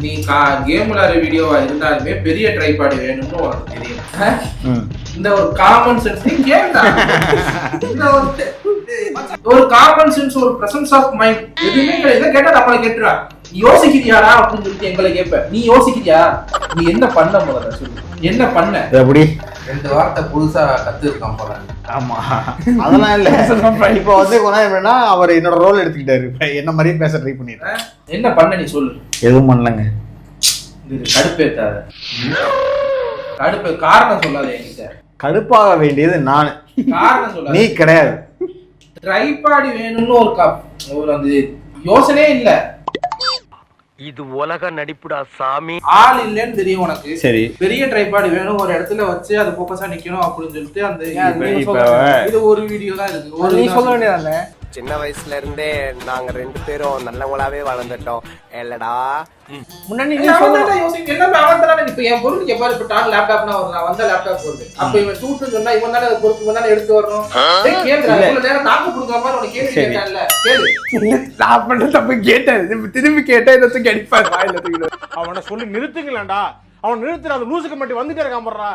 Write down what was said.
நீ கேம் விளையாடுற வீடியோவா இருந்தாலுமே பெரிய ட்ரைபாடு வேணும்னு உனக்கு தெரியும். இந்த ஒரு காமன் சென்ஸ் கேட்டா ஒரு காமன் சென்ஸ் ஒரு பிரசன்ஸ் ஆஃப் மைண்ட் எதுவுமே கிடையாது. கேட்டா நம்மளை கேட்டுறா நீ யோசிக்கிறியாடா அப்படின்னு சொல்லிட்டு எங்களை கேட்ப. நீ யோசிக்கிறியா? நீ என்ன பண்ண முதல்ல சொல்லு. என்ன பண்ண? எப்படி 2 வார்த்தை புதுசா கத்துருக்கான் போல. ஆமா அதெல்லாம் இல்ல. இப்போ வந்து எப்படின்னா அவர் என்னோட ரோல் எடுத்துக்கிட்டாரு, என்ன மாதிரியே பேச ட்ரை பண்ணிடுறேன். என்ன பண்ண நீ சொல்லு. எதுவும் பண்ணலங்க. கடுப்பேத்தாத. கடுப்பு காரணம் சொல்லாத என்கிட்ட. கடுப்பாக வேண்டியது நான், காரணம் சொல்லாத. நீ கிடையாது. ட்ரைபாடி வேணும்னு ஒரு அந்த யோசனையே இல்ல. இது உலக நடிப்புடா சாமி. ஆள் இல்லன்னு தெரியும் உனக்கு. சரி, பெரிய ட்ரைபாடி வேணும், ஒரு இடத்துல வச்சு அது போக்கஸா நிக்கணும் அப்படின்னு சொல்லிட்டு அந்த இது ஒரு வீடியோ தான் இருக்கு. ஒரு நீ சொல்ல வேண்டியதானே. சின்ன வயசுல இருந்தே நாங்க 2 பேரும் நல்லவங்களாவே வளர்ந்துட்டோம் இல்லடா. முன்னாடி எல்லாமே அவன் தானே. இப்ப என் பொருள் எவ்வாறு இப்ப டான் லேப்டாப்னா வரலாம், வந்த லேப்டாப் வருது. அப்ப இவன் சூட்டு சொன்னா இவன் தானே அதை பொறுப்பு, இவன் தானே எடுத்து வரணும். நேரம் நாக்கு கொடுக்குற மாதிரி உனக்கு கேள்வி கேட்டான்ல. கேளு. நான் பண்ண தப்பு கேட்டேன், திரும்பி கேட்டேன், இதை தூக்கி அடிப்பாரு வாயில தூக்கிடு. அவனை சொல்லி நிறுத்துங்களேன்டா. அவன் நிறுத்துற அது லூசுக்கு மட்டும் வந்துட்டே இருக்கான் போடுறா.